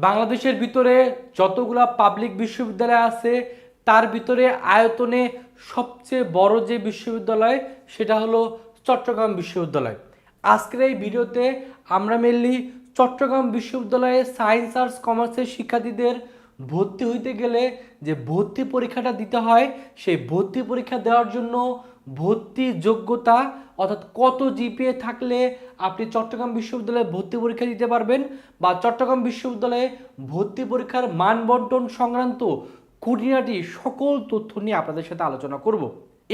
বাংলাদেশের ভিতরে যতগুলা পাবলিক বিশ্ববিদ্যালয় আছে তার ভিতরে আয়তনে সবচেয়ে বড় যে বিশ্ববিদ্যালয় সেটা হলো চট্টগ্রাম বিশ্ববিদ্যালয়। আজকের এই ভিডিওতে আমরা মেনলি চট্টগ্রাম বিশ্ববিদ্যালয়ে সায়েন্স আর্টস কমার্সের শিক্ষার্থীদের ভর্তি হইতে গেলে যে ভর্তি পরীক্ষাটা দিতে হয় সেই ভর্তি পরীক্ষা দেওয়ার জন্য ভর্তি যোগ্যতা অর্থাৎ কত জিপিএ থাকলে আপনি চট্টগ্রাম বিশ্ববিদ্যালয়ে ভর্তি পরীক্ষা দিতে পারবেন বা চট্টগ্রাম বিশ্ববিদ্যালয়ে ভর্তি পরীক্ষার মান বন্টন সংক্রান্ত খুঁটিনাটি সকল তথ্য নিয়ে আপনাদের সাথে আলোচনা করব।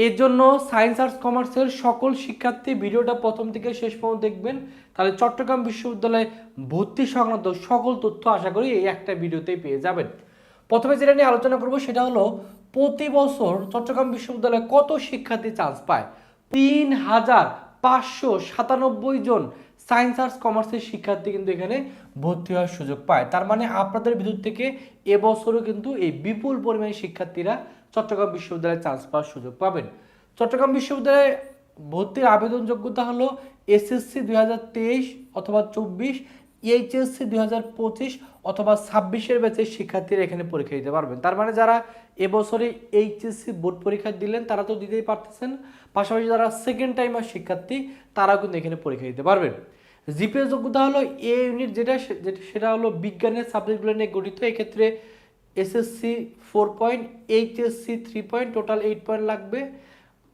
এর জন্য সায়েন্স আর্টস কমার্সের সকল শিক্ষার্থী ভিডিওটা প্রথম থেকে শেষ পর্যন্ত দেখবেন, তাহলে চট্টগ্রাম বিশ্ববিদ্যালয়ে ভর্তি সংক্রান্ত সকল তথ্য আশা করি এই একটা ভিডিওতেই পেয়ে যাবেন। প্রথমে যেটা নিয়ে আলোচনা করব সেটা হলো প্রতি বছর চট্টগ্রাম বিশ্ববিদ্যালয়ে কত শিক্ষার্থী চান্স পায়। ৩,৫৯৭ জন সায়েন্স আর্টস কমার্সের শিক্ষার্থী কিন্তু এখানে ভর্তি হওয়ার সুযোগ পায়। তার মানে আপনাদের ভিতর থেকে এবছরও কিন্তু এই বিপুল পরিমাণে শিক্ষার্থীরা চট্টগ্রাম বিশ্ববিদ্যালয়ে চান্স পাওয়ার সুযোগ পাবেন। চট্টগ্রাম বিশ্ববিদ্যালয়ে ভর্তির আবেদন যোগ্যতা হলো এসএসসি 2023 অথবা 24, এইচএসসি 2025 অথবা 26-এর ব্যাচের শিক্ষার্থীরা এখানে পরীক্ষা দিতে পারবেন। তার মানে যারা এবছরে এইচএসসি বোর্ড পরীক্ষা দিলেন তারা তো দিতেই পারতেছেন, পাশাপাশি যারা সেকেন্ড টাইমার শিক্ষার্থী তারাও কিন্তু এখানে পরীক্ষা দিতে পারবেন। জিপিএ যোগ্যতা হলো এ ইউনিট সেটা হলো বিজ্ঞানের সাবজেক্টগুলো নিয়ে গঠিত। এক্ষেত্রে SSC 4 point, HSC 3 point, total 8 point লাগবে।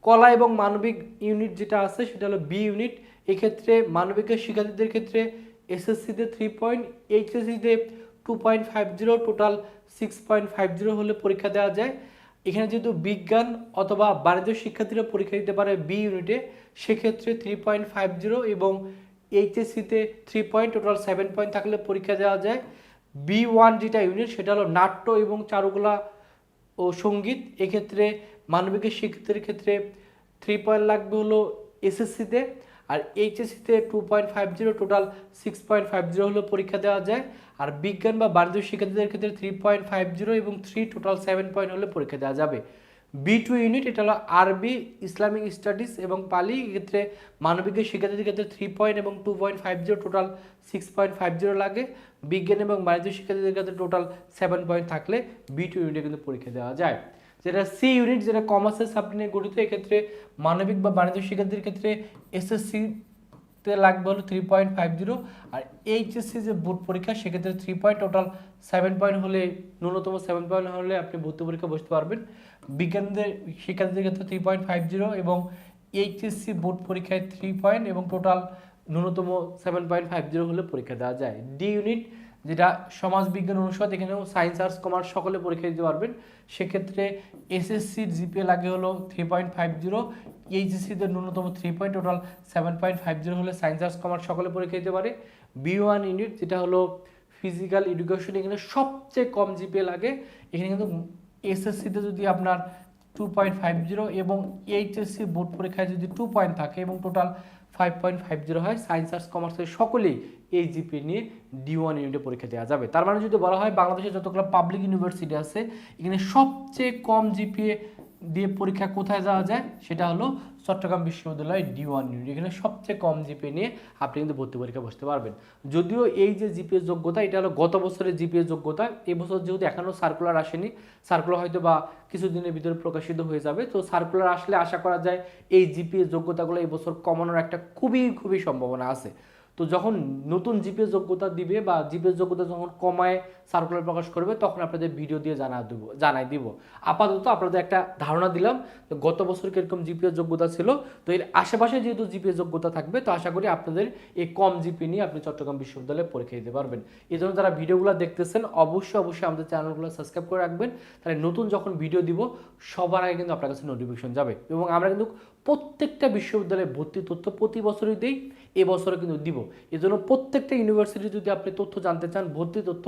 কলা এবং মানবিক ইউনিট যেটা আছে সেটা হলো বি ইউনিট। এক্ষেত্রে মানবিকের শিক্ষার্থীদের ক্ষেত্রে এসএসসিতে 3 পয়েন্ট, এইচএসসিতে 2.50, টোটাল 6.50 হলে পরীক্ষা দেওয়া যায়। এখানে যেহেতু বিজ্ঞান অথবা বাণিজ্য শিক্ষার্থীরা পরীক্ষা দিতে পারে বি ইউনিটে, সেক্ষেত্রে 3.50 এবং এইচএসসিতে 3 পয়েন্ট, টোটাল 7 পয়েন্ট থাকলে পরীক্ষা দেওয়া যায়। বি1 যেটা ইউনিট সেটা হলো নাট্য এবং চারুকলা ও সঙ্গীত। এক্ষেত্রে মানবিকের শিক্ষার্থীর ক্ষেত্রে 3 পয়েন্ট লাগবে হলো এসএসসিতে, আর এইচএসসিতে 2.50, টোটাল 6.50 হলো পরীক্ষা দেওয়া যায়। আর বিজ্ঞান বা বাণিজ্য শিক্ষার্থীদের ক্ষেত্রে 3.50 এবং 3, টোটাল 7 পয়েন্ট হলে পরীক্ষা দেওয়া যাবে। বি2 ইউনিট এটা হলো আরবি, ইসলামিক স্টাডিজ এবং পালি। এক্ষেত্রে মানবিকের শিক্ষার্থীদের ক্ষেত্রে 3 পয়েন্ট এবং 2.50, টোটাল 6.50 লাগে। বিজ্ঞান এবং বাণিজ্য শিক্ষার্থীদের ক্ষেত্রে টোটাল 7 পয়েন্ট থাকলে বি2 ইউনিটে কিন্তু পরীক্ষা দেওয়া যায়। যেটা সি ইউনিট যেটা কমার্সের সাবজেক্ট নিয়ে গঠিত, এক্ষেত্রে মানবিক বা বাণিজ্য শিক্ষার্থীদের ক্ষেত্রে এসএসসিতে লাগবে হলো 3.50, আর এইচএসসি যে বোর্ড পরীক্ষা সেক্ষেত্রে 3 পয়েন্ট, টোটাল 7 পয়েন্ট হলে, ন্যূনতম 7 পয়েন্ট হলে আপনি ভর্তি পরীক্ষা বসতে পারবেন। বিজ্ঞানদের শিক্ষার্থীদের ক্ষেত্রে 3.50 এবং এইচএসসি বোর্ড পরীক্ষায় 3 পয়েন্ট এবং টোটাল ন্যূনতম 7.50 হলে পরীক্ষা দেওয়া যায়। ডি ইউনিট যেটা সমাজ বিজ্ঞান অনুষদ, এখানেও সায়েন্স আর্টস কমার্স সকলে পরীক্ষা দিতে পারবেন। সেক্ষেত্রে এসএসসির জিপিএ লাগে হলো 3.50, এইচএসসিতে ন্যূনতম 3 পয়েন্ট, টোটাল 7.50 হলে সায়েন্স আর্টস কমার্স সকলে পরীক্ষা দিতে পারে। বি1 ইউনিট যেটা হলো ফিজিক্যাল এডুকেশন, এখানে সবচেয়ে কম জিপিএ লাগে। এখানে কিন্তু এসএসসিতে যদি আপনার 2.50 এবং এইচএসসি বোর্ড পরীক্ষায় যদি 2 পয়েন্ট থাকে এবং টোটাল 5.50 হয়, সায়েন্স আর্টস কমার্সের সকলেই এই জিপিএ নিয়ে ডি1 ইউনিটে পরীক্ষা দেওয়া যাবে। তার মানে যদি বলা হয় বাংলাদেশের যতগুলো পাবলিক ইউনিভার্সিটি আছে এখানে সবচেয়ে কম জিপিএ দিয়ে পরীক্ষা কোথায় যাওয়া যায়, সেটা হলো চট্টগ্রাম বিশ্ববিদ্যালয় ডি1 ইউনিট। এখানে সবচেয়ে কম জিপিএ নিয়ে আপনি কিন্তু ভর্তি পরীক্ষা বসতে পারবেন। যদিও এই যে জিপিএ যোগ্যতা এটা হলো গত বছরের জিপিএ যোগ্যতা, এবছর যেহেতু এখনও সার্কুলার আসেনি, সার্কুলার হয়তো বা কিছুদিনের ভিতরে প্রকাশিত হয়ে যাবে, তো সার্কুলার আসলে আশা করা যায় এই জিপিএ যোগ্যতাগুলো এবছর কমানোর একটা খুবই সম্ভাবনা আছে। তো যখন নতুন জিপিএ যোগ্যতা দিবে বা জিপিএ যোগ্যতা যখন কমায় সার্কুলার প্রকাশ করবে তখন আপনাদের ভিডিও দিয়ে জানাই দিব। আপাতত আপনাদের একটা ধারণা দিলাম গত বছর কিরকম জিপিএ যোগ্যতা ছিল, তো এর আশেপাশে যেহেতু জিপিএ যোগ্যতা থাকবে তো আশা করি আপনাদের এই কম জিপি নিয়ে আপনি চট্টগ্রাম বিশ্ববিদ্যালয়ে পরীক্ষা দিতে পারবেন। এই জন্য যারা ভিডিওগুলো দেখতেছেন অবশ্যই আমাদের চ্যানেলগুলো সাবস্ক্রাইব করে রাখবেন, তাহলে নতুন যখন ভিডিও দিব সবার আগে কিন্তু আপনার কাছে নোটিফিকেশন যাবে। এবং আমরা কিন্তু প্রত্যেকটা বিশ্ববিদ্যালয়ে ভর্তি তথ্য প্রতি বছরই দিই, এবছরও কিন্তু দিব। এই জন্য প্রত্যেকটা ইউনিভার্সিটি যদি আপনি তথ্য জানতে চান, ভর্তি তথ্য,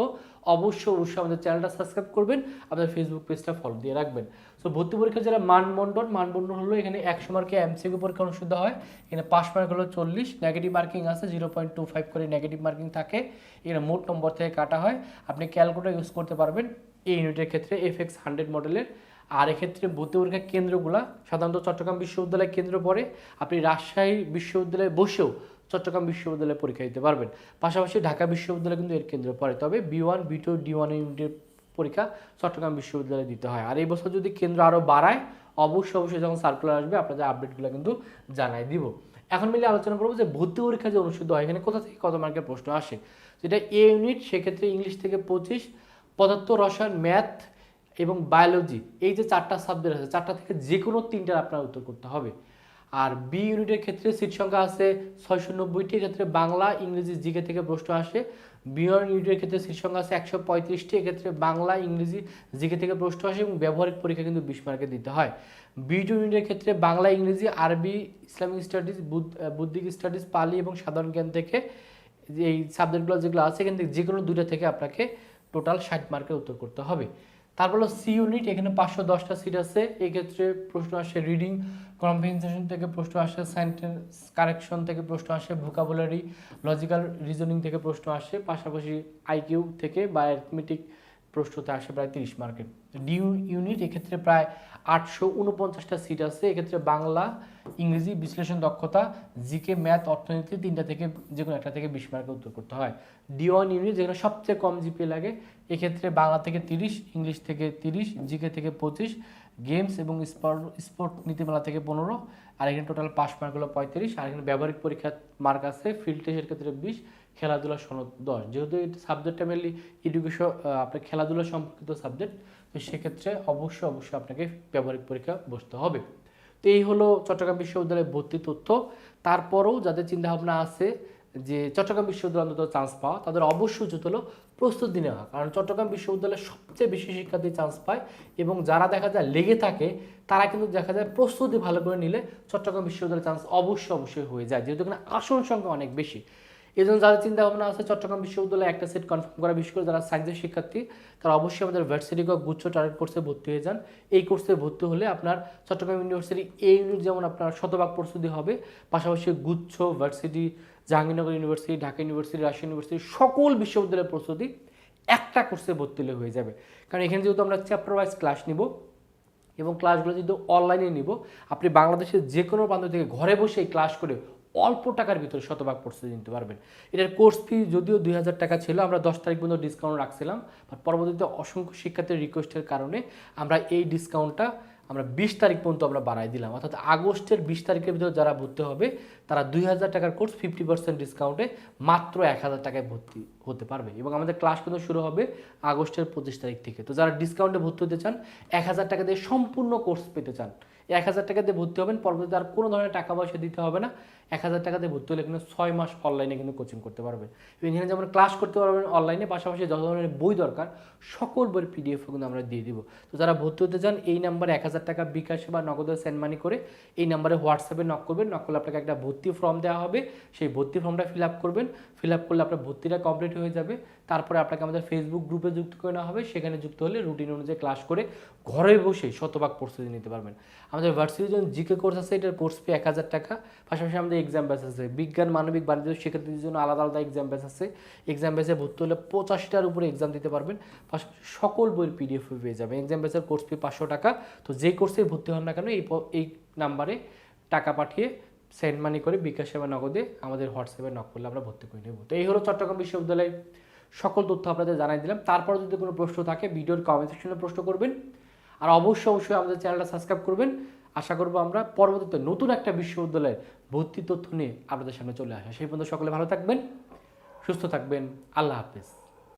অবশ্যই আমাদের চ্যানেলটা সাবস্ক্রাইব করবেন, আপনার ফেসবুক পেজটা ফলো দিয়ে রাখবেন। সো ভর্তি পরীক্ষা যারা মানবন্টন হলো এখানে 100 মার্কে এমসিকিউ পরীক্ষা অনুষ্ঠিত হয়। এখানে পাস মার্ক হলো 40, নেগেটিভ মার্কিং আছে 0.25 করে নেগেটিভ মার্কিং থাকে। এখানে মোট নম্বর থেকে কাটা হয়। আপনি ক্যালকুলেটর ইউজ করতে পারবেন এই ইউনিটের ক্ষেত্রে FX100 মডেলের। আর এক্ষেত্রে ভর্তি পরীক্ষার কেন্দ্রগুলো সাধারণত চট্টগ্রাম বিশ্ববিদ্যালয় কেন্দ্র পড়ে। আপনি রাজশাহী বিশ্ববিদ্যালয়ে বসেও চট্টগ্রাম বিশ্ববিদ্যালয়ে পরীক্ষা দিতে পারবেন। পাশাপাশি ঢাকা বিশ্ববিদ্যালয় কিন্তু এর কেন্দ্র পড়ে, তবে B1 B2 D1 ইউনিটের পরীক্ষা চট্টগ্রাম বিশ্ববিদ্যালয়ে দিতে হয়। আর এই বছর যদি কেন্দ্র আরও বাড়ায় অবশ্যই যখন সার্কুলার আসবে আপনাদের আপডেটগুলো কিন্তু জানাই দিব। এখন মিলে আলোচনা করবো যে ভর্তি পরীক্ষা যে অনুষ্ঠিত হয় এখানে কোথা থেকে কত মার্কের প্রশ্ন আসে। যেটা এ ইউনিট, সেক্ষেত্রে ইংলিশ থেকে 25, পদার্থ রসায়ন, ম্যাথ এবং বায়োলজি, এই যে 4টা সাবজেক্ট আছে 4টা থেকে যে কোনো 3টার আপনার উত্তর করতে হবে। আর বি ইউনিটের ক্ষেত্রে সিট সংখ্যা আছে 690টি, এক্ষেত্রে বাংলা ইংরেজি জিকে থেকে প্রশ্ন আসে। বি1 ইউনিটের ক্ষেত্রে সিট সংখ্যা আছে 135টি, এক্ষেত্রে বাংলা ইংরেজি জিকে থেকে প্রশ্ন আসে এবং ব্যবহারিক পরীক্ষা কিন্তু 20 মার্কের দিতে হয়। বি2 ইউনিটের ক্ষেত্রে বাংলা ইংরেজি আরবি ইসলামিক স্টাডিজ বুদ্ধিক স্টাডিজ পালি এবং সাধারণ জ্ঞান থেকে এই সাবজেক্টগুলো যেগুলো আছে এখান থেকে যে কোনো 2টা থেকে আপনাকে টোটাল 60 মার্কের উত্তর করতে হবে। তারপর হলো সি ইউনিট, এখানে 510টা সিট আছে, এই ক্ষেত্রে প্রশ্ন আসে রিডিং কম্প্রিহেনশন থেকে প্রশ্ন আসে, সেন্টেন্স কারেকশন থেকে প্রশ্ন আসে, ভোকাবুলারি লজিক্যাল রিজনিং থেকে প্রশ্ন আসে, পাশাপাশি আইকিউ থেকে বা অ্যারিথমেটিক প্রশ্নতে আসে প্রায় 30 মার্কের। ডি ইউনিট এক্ষেত্রে প্রায় 849টা সিট আছে, এক্ষেত্রে বাংলা ইংরেজি বিশ্লেষণ দক্ষতা জিকে ম্যাথ অর্থনীতি 3টা থেকে যে কোনো একটা থেকে 20 মার্কের উত্তর করতে হয়। D1 ইউনিট যেখানে সবচেয়ে কম জিপিএ লাগে, এক্ষেত্রে বাংলা থেকে 30, ইংলিশ থেকে 30, জিকে থেকে 25, গেমস এবং স্পোর্ট নীতিমালা থেকে 15, আর এখানে টোটাল পাস মার্ক হলো 35, আর এখানে ব্যবহারিক পরীক্ষার মার্ক আছে ফিল্ড টেস্টের ক্ষেত্রে 20, খেলাধুলা সনদ 10। যেহেতু এই সাবজেক্টটা মেনলি এডুকেশন আপনার খেলাধুলা সম্পর্কিত সাবজেক্ট, তো সেক্ষেত্রে অবশ্যই আপনাকে ব্যবহারিক পরীক্ষা বসতে হবে। তো এই হলো চট্টগ্রাম বিশ্ববিদ্যালয়ে ভর্তি তথ্য। তারপরেও যাদের চিন্তাভাবনা আছে যে চট্টগ্রাম বিশ্ববিদ্যালয়ে অন্তত চান্স পাওয়া, তাদের অবশ্যই উচিত হলো প্রস্তুতি নেওয়া, কারণ চট্টগ্রাম বিশ্ববিদ্যালয়ে সবচেয়ে বেশি শিক্ষার্থী চান্স পায় এবং যারা দেখা যায় লেগে থাকে তারা কিন্তু দেখা যায় প্রস্তুতি ভালো করে নিলে চট্টগ্রাম বিশ্ববিদ্যালয়ের চান্স অবশ্যই হয়ে যায়, যেহেতু এখানে আসন সংখ্যা অনেক বেশি। এই জন্য যাদের চিন্তা ভাবনা আছে চট্টগ্রাম বিশ্ববিদ্যালয়ে একটা সিট কনফার্ম করা, বিশেষ করে যারা সায়েন্সের শিক্ষার্থী তারা অবশ্যই আমাদের ভার্সিটি গুচ্ছ টার্গেট কোর্সে ভর্তি হয়ে যান। এই কোর্সে ভর্তি হলে আপনার চট্টগ্রাম ইউনিভার্সিটি এ ইউনিট যেমন আপনার শতভাগ প্রস্তুতি হবে, পাশাপাশি গুচ্ছ varsity, Jahangirnagar university, Dhaka university, Rajshahi university সকল বিশ্ববিদ্যালয়ের প্রস্তুতি একটা কোর্সে ভর্তি হলে হয়ে যাবে। কারণ এখানে যেহেতু আমরা চ্যাপ্টার ওয়াইজ ক্লাস নিব এবং ক্লাসগুলো যদি অনলাইনে নিব, আপনি বাংলাদেশের যে কোনো প্রান্ত থেকে ঘরে বসেই ক্লাস করে অল্প টাকার ভিতরে শতভাগ প্রস্তুতি নিতে পারবেন। এটার কোর্স ফি যদিও 2000 টাকা ছিল, আমরা 10 তারিখ পর্যন্ত ডিসকাউন্ট রাখছিলাম, বাট পরবর্তীতে অসংখ্য শিক্ষার্থীর রিকোয়েস্টের কারণে আমরা এই ডিসকাউন্টটা আমরা 20 তারিখ পর্যন্ত আমরা বাড়াই দিলাম, অর্থাৎ আগস্টের 20 তারিখের ভিতরে যারা ভর্তি হবে তারা 2000 টাকার কোর্স 50% ডিসকাউন্টে মাত্র 1000 টাকায় ভর্তি হতে পারবে। এবং আমাদের ক্লাস কিন্তু শুরু হবে আগস্টের 25 তারিখ থেকে। তো যারা ডিসকাউন্টে ভর্তি হতে চান, 1000 টাকা দিয়ে সম্পূর্ণ কোর্স পেতে চান, 1000 টাকা দিয়ে ভর্তি হবেন, পরবর্তীতে আর কোনো ধরনের টাকা পয়সা দিতে হবে না। 1000 টাকা দিয়ে ভর্তি হলে কিন্তু 6 মাস অনলাইনে কিন্তু কোচিং করতে পারবেন। এখানে যেমন ক্লাস করতে পারবেন অনলাইনে, পাশাপাশি যত ধরনের বই দরকার সকল বইয়ের PDF কিন্তু আমরা দিয়ে দিব। তো যারা ভর্তি হতে চান এই নাম্বারে 1000 টাকা বিকাশে বা নগদে সেন্ড মানি করে এই নাম্বারে হোয়াটসঅ্যাপে নক করবেন, নক করলে আপনাকে একটা ভর্তি ফর্ম দেওয়া হবে, সেই ভর্তি ফর্মটা ফিল আপ করবেন, ফিল আপ করলে আপনার ভর্তিটা কমপ্লিট হয়ে যাবে। তারপরে আপনাকে আমাদের ফেসবুক গ্রুপে যুক্ত করে নেওয়া হবে, সেখানে যুক্ত হলে রুটিন অনুযায়ী ক্লাস করে ঘরে বসেই শতভাগ প্রস্তুতি নিতে পারবেন। আমাদের ভার্সিটির জন্য জিকে কোর্স আছে, এটার কোর্স ফি 1000 টাকা, পাশাপাশি আমাদের এক্সাম ব্যাচ আছে, বিজ্ঞান মানবিক বাণিজ্য শিক্ষার্থীদের জন্য আলাদা এক্সাম ব্যাচ আছে। এক্সাম ব্যাচে ভর্তি হলে 85টার উপরে এক্সাম দিতে পারবেন, পাশাপাশি সকল বইয়ের PDF পেয়ে যাবেন। এক্সাম ব্যাচের কোর্স ফি 500 টাকা। তো যেই কোর্সে ভর্তি হন না কেন এই নাম্বারে টাকা পাঠিয়ে সেন্ড মানি করে বিকাশে বা নগদে আমাদের হোয়াটসঅ্যাপে নক করলে আমরা ভর্তি করে নেব। তো এই হলো চট্টগ্রাম বিশ্ববিদ্যালয়ের সকল তথ্য আপনাদের জানাই দিলাম। তারপর যদি কোনো প্রশ্ন থাকে ভিডিওর কমেন্ট সেকশনে প্রশ্ন করবেন, আর অবশ্যই আমাদের চ্যানেলটা সাবস্ক্রাইব করবেন। আশা করব আমরা পরবর্তীতে নতুন একটা বিশ্ববিদ্যালয়ের ভর্তি তথ্য নিয়ে আপনাদের সামনে চলে আসা। সেই পর্যন্ত সকলে ভালো থাকবেন, সুস্থ থাকবেন, আল্লাহ হাফেজ।